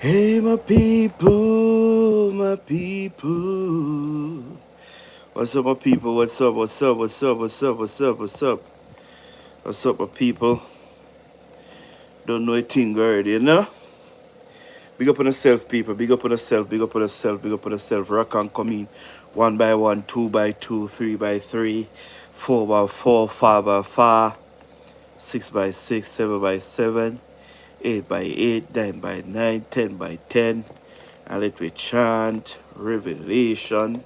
Hey, my people, my people. What's up, my people? What's up? What's up? What's up? What's up? What's up? What's up? What's up, my people? Don't know a thing already, you know? Big up on yourself, people. Big up on yourself. Big up on yourself. Big up on yourself. Rock and come in. 1 by 1, 2 by 2, 3 by 3, 4 by 4, 5 by 5, 6 by 6, 7 by 7, 8 by 8, 9 by 9, 10 by 10. And let me chant Revelation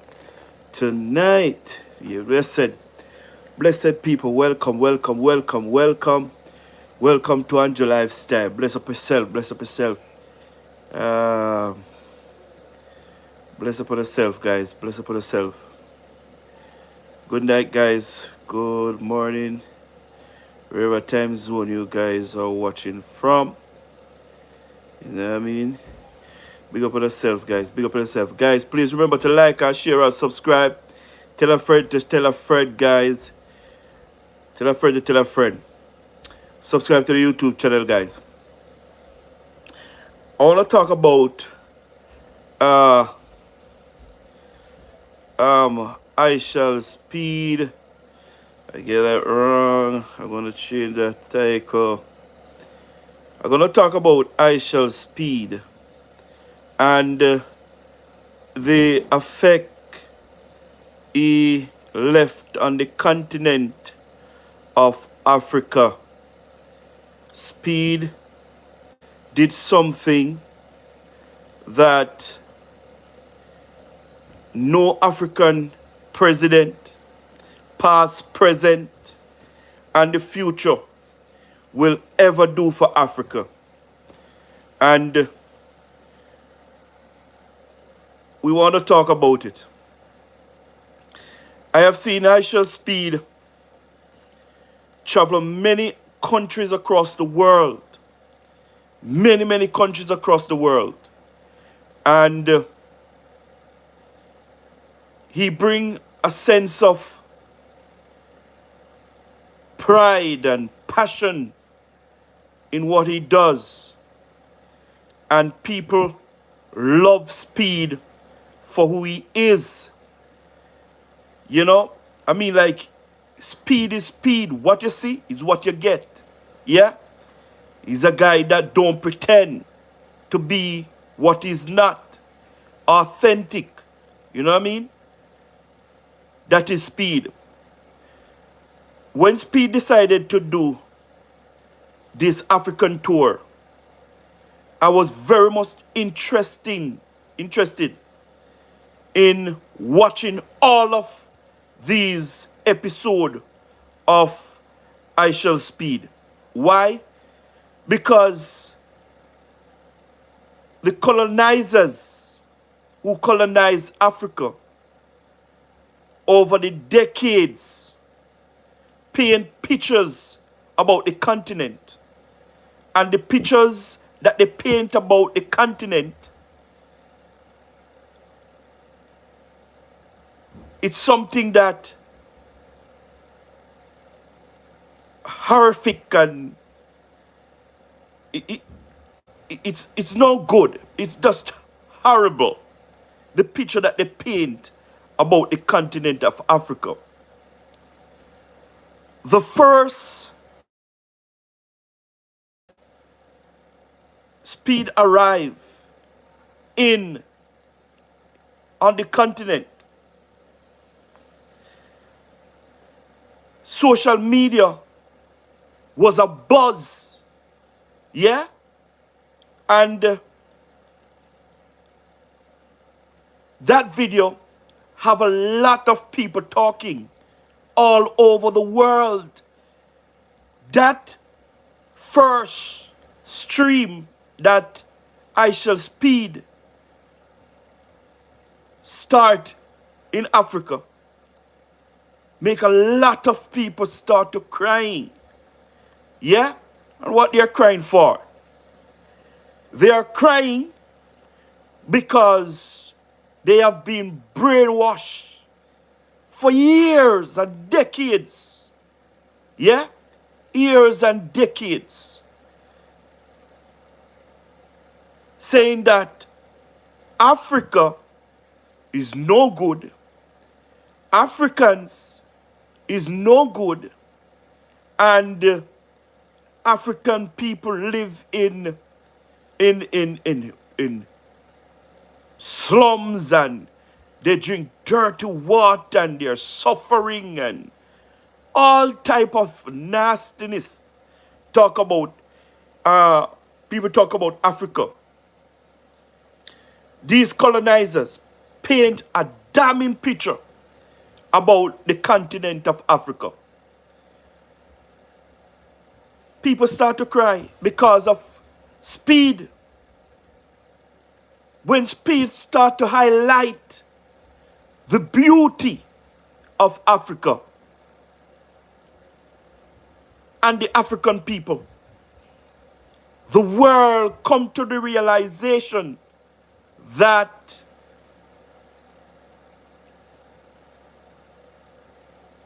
tonight. You blessed people, welcome, welcome, welcome, welcome. Welcome to Angel Lifestyle. Bless up yourself, bless up yourself. Uh, bless up on yourself, guys. Bless up on yourself. Good night, guys. Good morning. Wherever time zone you guys are watching from. You know what I mean? Big up on yourself, guys. Big up on yourself. Guys, please remember to like and share and subscribe. Tell a friend to tell a friend, guys. Tell a friend to tell a friend. Subscribe to the YouTube channel, guys. I want to talk about I Shall Speed. I get that wrong. I'm going to change the title. I'm going to talk about I Shall Speed and the effect he left on the continent of Africa. Speed did something that no African president, past, present, and the future will ever do for Africa. And we want to talk about it. I have seen I Shall Speed travel many countries across the world. Many countries across the world. And he bring a sense of pride and passion in what he does. And people love Speed for who he is. You know? I mean, like, Speed is speed. What you see is what you get. Yeah? He's a guy that don't pretend to be what he's not. Authentic. You know what I mean? That is Speed. When Speed decided to do this African tour, I was very much interested in watching all of these episodes of I Shall Speed. Why? Because the colonizers who colonized Africa over the decades paint pictures about the continent. And the pictures that they paint about the continent, it's something that horrific and it's no good. It's just horrible. The picture that they paint about the continent of Africa. The first Speed arrived on the continent. Social media was a buzz. Yeah? And that video have a lot of people talking all over the world. That first stream that I Shall Speed start in Africa make a lot of people start to crying. Yeah? And what they're crying for? They are crying because they have been brainwashed for years and decades. Yeah? Years and decades. saying that Africa is no good, Africans is no good, and African people live in slums, and they drink dirty water, and they're suffering, and all type of nastiness. Talk about people talk about Africa. These colonizers paint a damning picture about the continent of Africa. People start to cry because of speed. When speed start to highlight the beauty of Africa and the African people, the world come to the realization that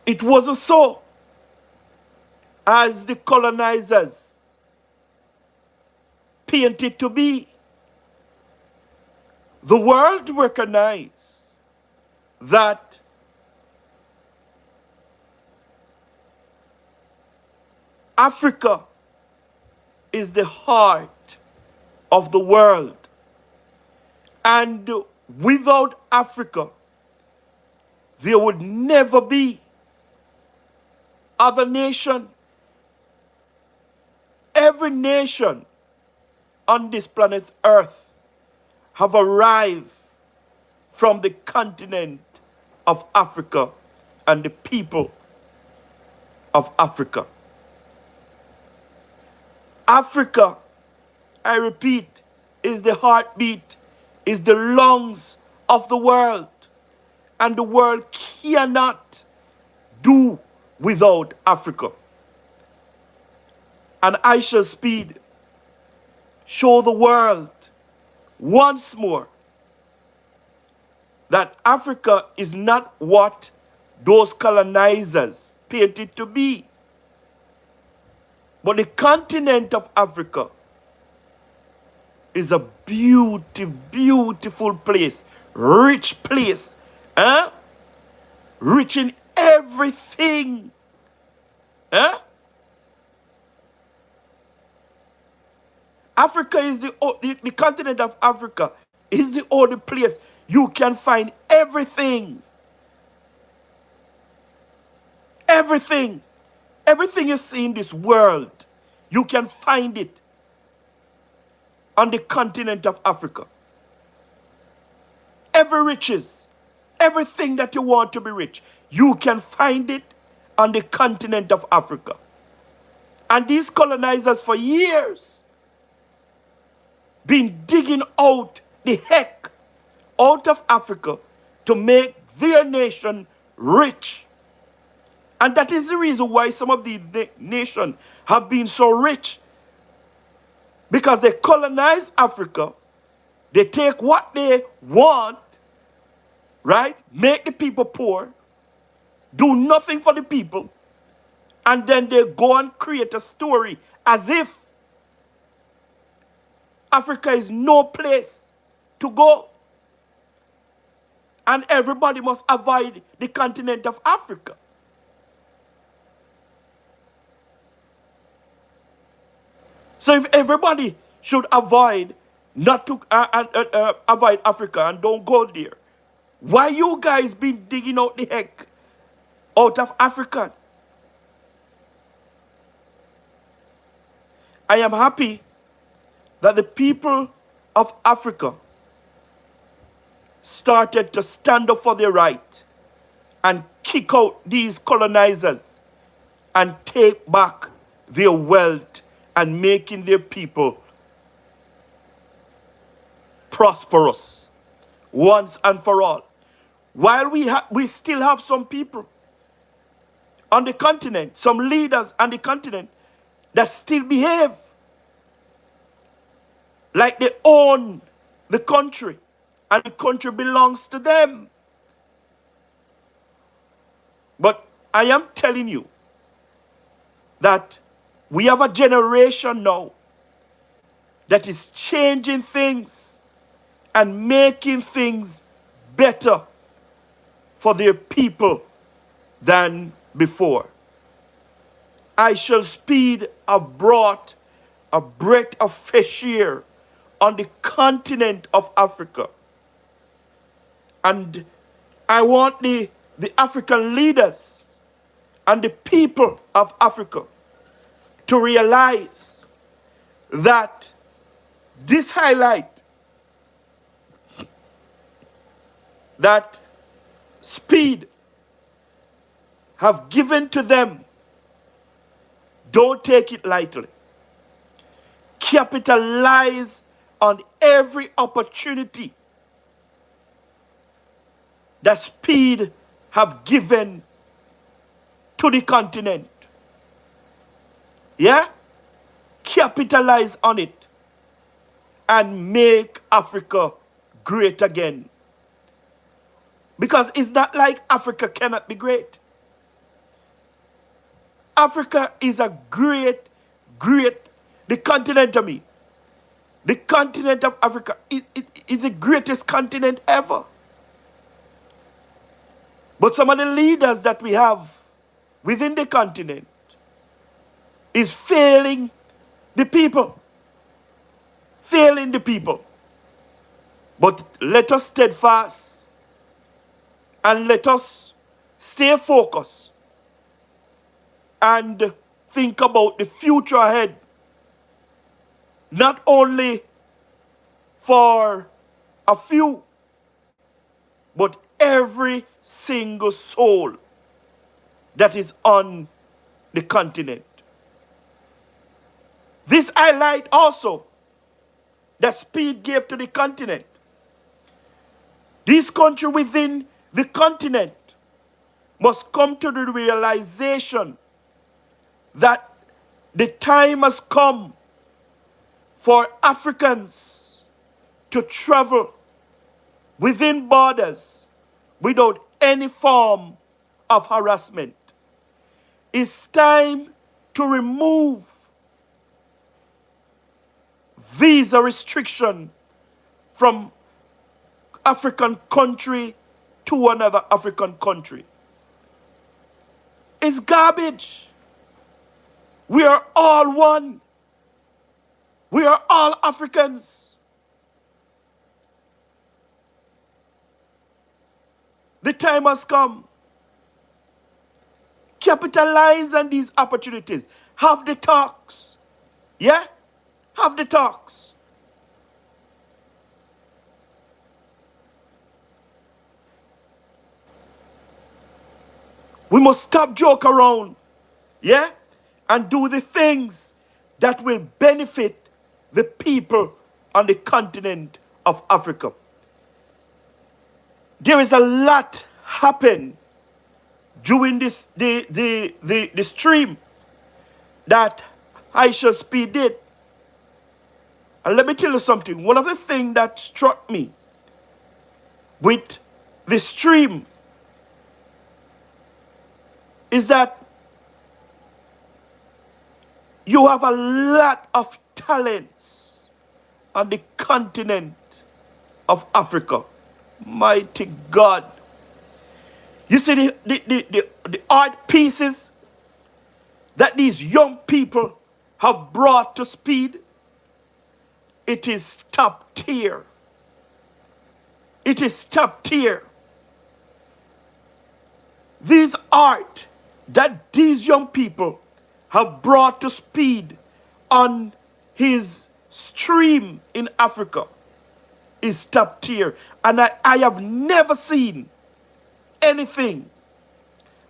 it wasn't so as the colonizers painted to be. The world recognized that Africa is the heart of the world. And without Africa, there would never be other nation. Every nation on this planet Earth have arrived from the continent of Africa and the people of Africa. Africa, I repeat, is the heartbeat, is the lungs of the world. And the world cannot do without Africa. And I shall speed show the world once more that Africa is not what those colonizers painted to be. But the continent of Africa is a beautiful place, rich place, rich in everything. Africa is the continent of Africa is the only place you can find everything. Everything. Everything you see in this world, you can find it on the continent of Africa. Every riches, everything that you want to be rich, you can find it on the continent of Africa. And these colonizers for years been digging out the heck out of Africa to make their nation rich. And that is the reason why some of the nations have been so rich. Because they colonize Africa, they take what they want, right? Make the people poor, do nothing for the people, and then they go and create a story as if Africa is no place to go. And everybody must avoid the continent of Africa. So if everybody should avoid not to avoid Africa and don't go there, why you guys been digging out the heck out of Africa? I am happy that the people of Africa started to stand up for their right and kick out these colonizers and take back their wealth and making their people prosperous once and for all. While we still have some people on the continent, some leaders on the continent that still behave like they own the country and the country belongs to them. But I am telling you that we have a generation now that is changing things and making things better for their people than before. I Shall Speed have brought a breath of fresh air on the continent of Africa. And I want the African leaders and the people of Africa to realize that this highlight that Speed have given to them, don't take it lightly. Capitalize on every opportunity that Speed have given to the continent. Yeah? Capitalize on it and make Africa great again. Because it's not like Africa cannot be great. Africa is a great, the continent of me. The continent of Africa is the greatest continent ever. But some of the leaders that we have within the continent is failing the people. Failing the people. But let us steadfast and let us stay focused and think about the future ahead. Not only for a few, but every single soul that is on the continent. This highlight also that Speed gave to the continent. This country within the continent must come to the realization that the time has come for Africans to travel within borders without any form of harassment. It's time to remove visa restriction from African country to another African country. It's garbage. We are all one. We are all Africans. The time has come. Capitalize on these opportunities. Have the talks. Yeah? Have the talks. We must stop joke around. Yeah? And do the things that will benefit the people on the continent of Africa. There is a lot happen during this the stream that I Shall Speed did. And let me tell you something. One of the things that struck me with the stream is that you have a lot of talents on the continent of Africa. Mighty God. You see the art pieces that these young people have brought to Speed? It is top tier. It is top tier. These art that these young people have brought to Speed on his stream in Africa is top tier. And I have never seen anything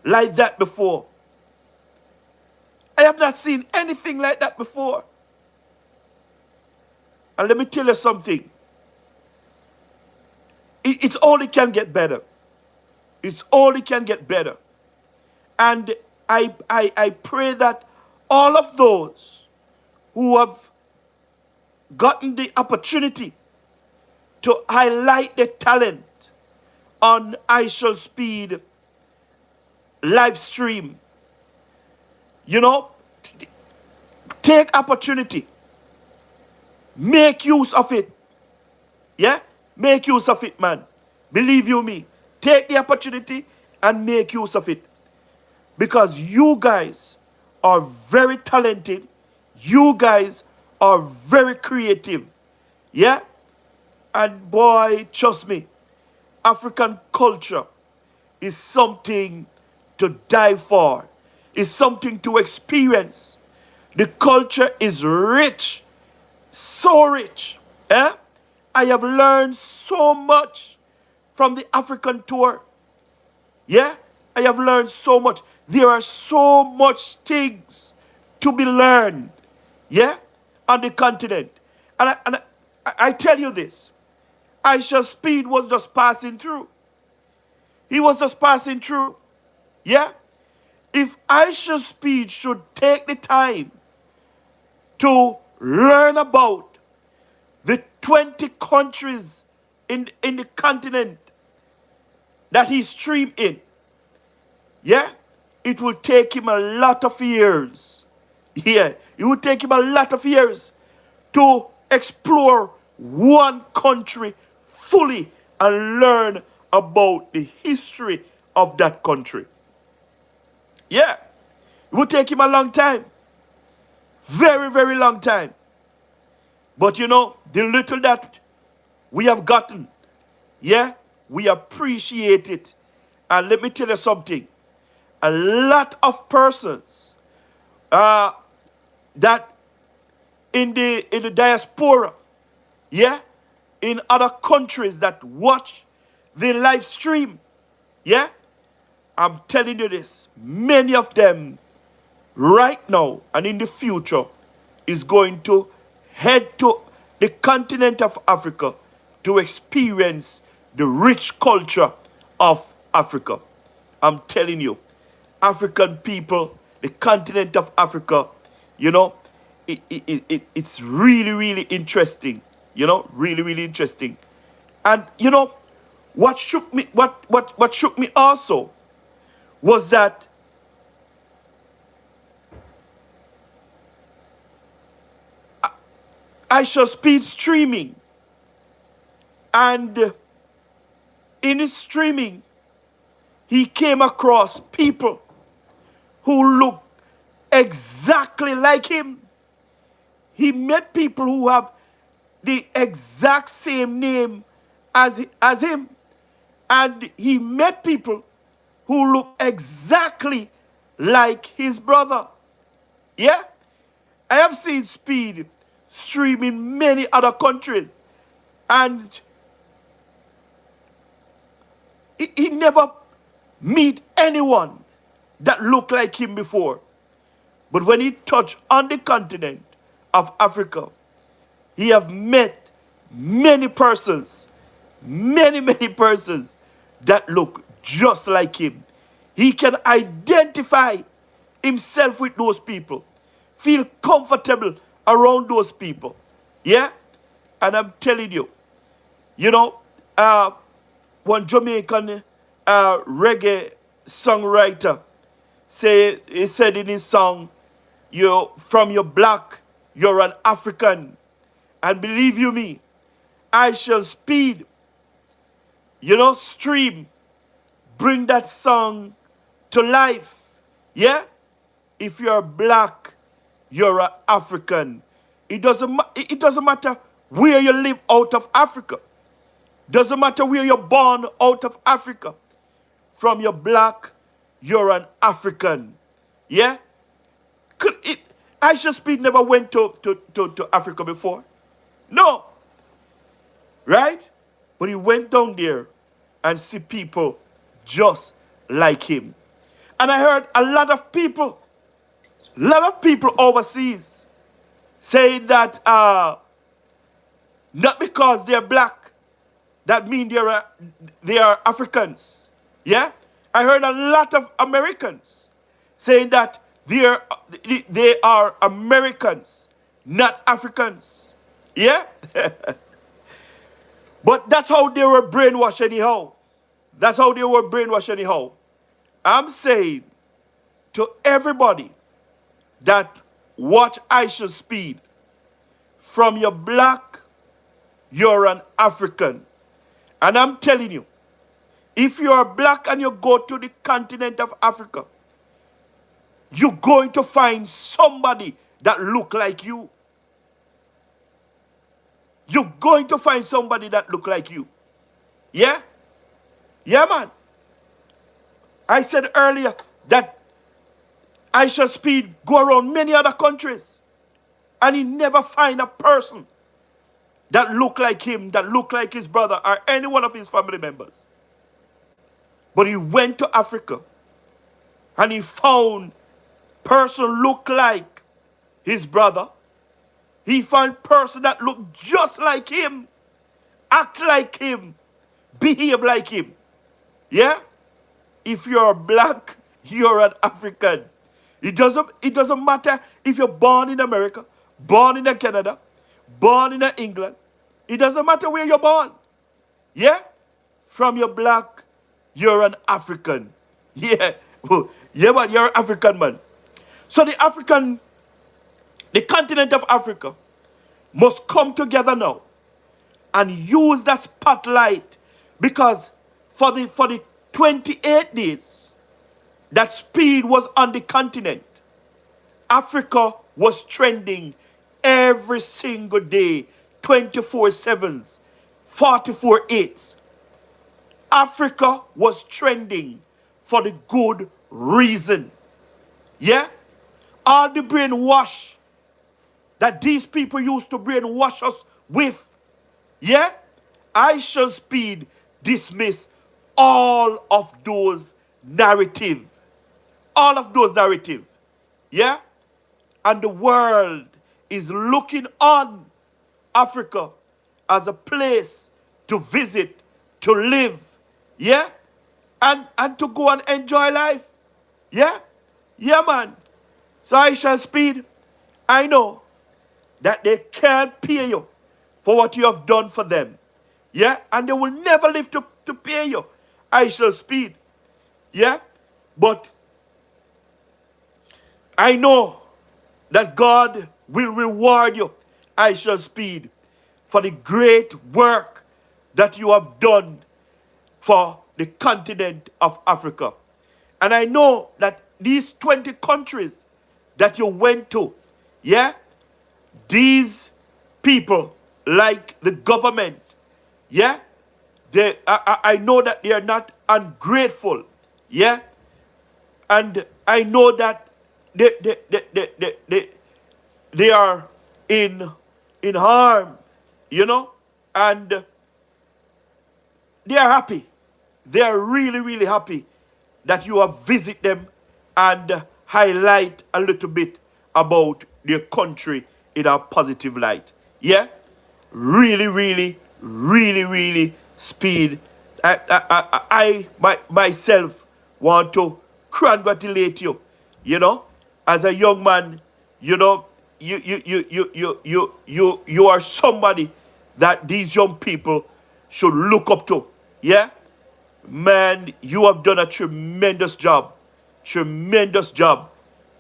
like that before. I have not seen anything like that before. And let me tell you something. It only can get better. It only can get better. And I pray that all of those who have gotten the opportunity to highlight their talent on I Shall Speed live stream, you know, take opportunity Make use of it. Yeah? Make use of it, man. Believe you me. Take the opportunity and make use of it. Because you guys are very talented. You guys are very creative. Yeah? And boy, trust me, African culture is something to die for. Is something to experience. The culture is rich. So rich. Eh? I have learned so much from the African tour. Yeah? I have learned so much. There are so much things to be learned. Yeah? On the continent. And I tell you this. Aisha Speed was just passing through. He was just passing through. Yeah? If Aisha Speed should take the time to learn about the 20 countries in the continent that he streamed in, yeah, it will take him a lot of years. Yeah, it will take him a lot of years to explore one country fully and learn about the history of that country. Yeah, it will take him a long time. Very, very long time. But you know, the little that we have gotten, yeah, we appreciate it. And let me tell you something. A lot of persons that in the diaspora, yeah, in other countries that watch the live stream, yeah, I'm telling you this, many of them right now and in the future is going to head to the continent of Africa to experience the rich culture of Africa. I'm telling you, African people, the continent of Africa, you know, it's really, really interesting. You know, really, really interesting. And you know, what shook me, what shook me also was that Aisha Speed streaming, and in his streaming, he came across people who look exactly like him. He met people who have the exact same name as him. And he met people who look exactly like his brother. Yeah? I have seen Speed stream in many other countries. And he never meet anyone that looked like him before. But when he touched on the continent of Africa, he have met many persons, many persons that look just like him. He can identify himself with those people, feel comfortable around those people. Yeah? And I'm telling you, you know, one Jamaican reggae songwriter he said in his song, you from your black, you're an African. And believe you me, Aisha Speed, you know, stream, bring that song to life. Yeah? If you're black, you're an African. It doesn't matter where you live out of Africa. Doesn't matter where you're born out of Africa. From your black, you're an African. Yeah? Aisha Speed never went to Africa before. No. Right? But he went down there and see people just like him. And I heard a lot of people overseas saying that not because they're black, that means they are Africans. Yeah? I heard a lot of Americans saying that they are Americans, not Africans. Yeah? But that's how they were brainwashed anyhow. That's how they were brainwashed anyhow. I'm saying to everybody that watch Aisha Speed, from your black, you're an African. And I'm telling you, if you are black and you go to the continent of Africa, you're going to find somebody that look like you. You're going to find somebody that look like you. Yeah? Yeah, man. I said earlier that Aisha Speed go around many other countries and he never find a person that look like him, that look like his brother or any one of his family members. But he went to Africa and he found person look like his brother. He found person that look just like him, act like him, behave like him. Yeah? If you're black, you're an African. It doesn't matter if you're born in America, born in Canada, born in England. It doesn't matter where you're born. Yeah? From your black, you're an African. Yeah. Yeah, man, you're an African, man. So the continent of Africa must come together now and use that spotlight, because for the 28 days that Speed was on the continent, Africa was trending every single day, 24/7s, 44/8s. Africa was trending for the good reason. Yeah? All the brainwash that these people used to brainwash us with. Yeah? Aisha Speed dismiss all of those narrative. All of those narrative. Yeah? And the world is looking on Africa as a place to visit, to live. Yeah? And to go and enjoy life. Yeah? Yeah, man. So Aisha Speed, I know that they can't pay you for what you have done for them. Yeah? And they will never live to pay you, Aisha Speed. Yeah? But I know that God will reward you, Aisha Speed, for the great work that you have done for the continent of Africa. And I know that these 20 countries that you went to, yeah, these people, like the government, yeah, I know that they are not ungrateful, yeah, and I know that they are in harm, you know, and they are happy. They are really, really happy that you have visited them and highlight a little bit about their country in a positive light. Yeah? Really, really, really, really Speed. I myself want to congratulate you, you know, as a young man, you know, you are somebody that these young people should look up to. Yeah? Man, you have done a tremendous job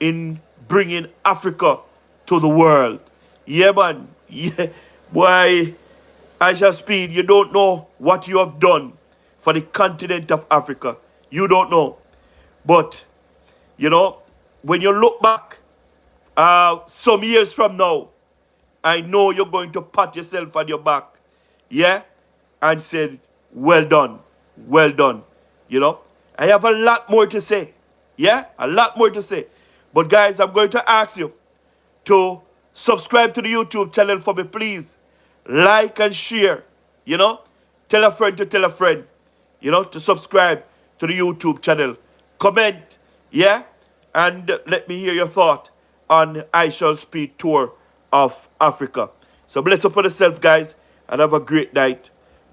in bringing Africa to the world. Yeah, man. Yeah. Boy, Aisha Speed, you don't know what you have done for the continent of Africa. You don't know. But, you know, when you look back some years from now, I know you're going to pat yourself on your back. Yeah? And said, well done. Well done. You know, I have a lot more to say. Yeah, a lot more to say. But guys, I'm going to ask you to subscribe to the YouTube channel for me, please. Like and share. You know, tell a friend to tell a friend. You know, to subscribe to the YouTube channel. Comment. Yeah. And let me hear your thought on Aisha Speed tour of Africa. So bless up on yourself, guys, and have a great night.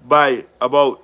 Bye. About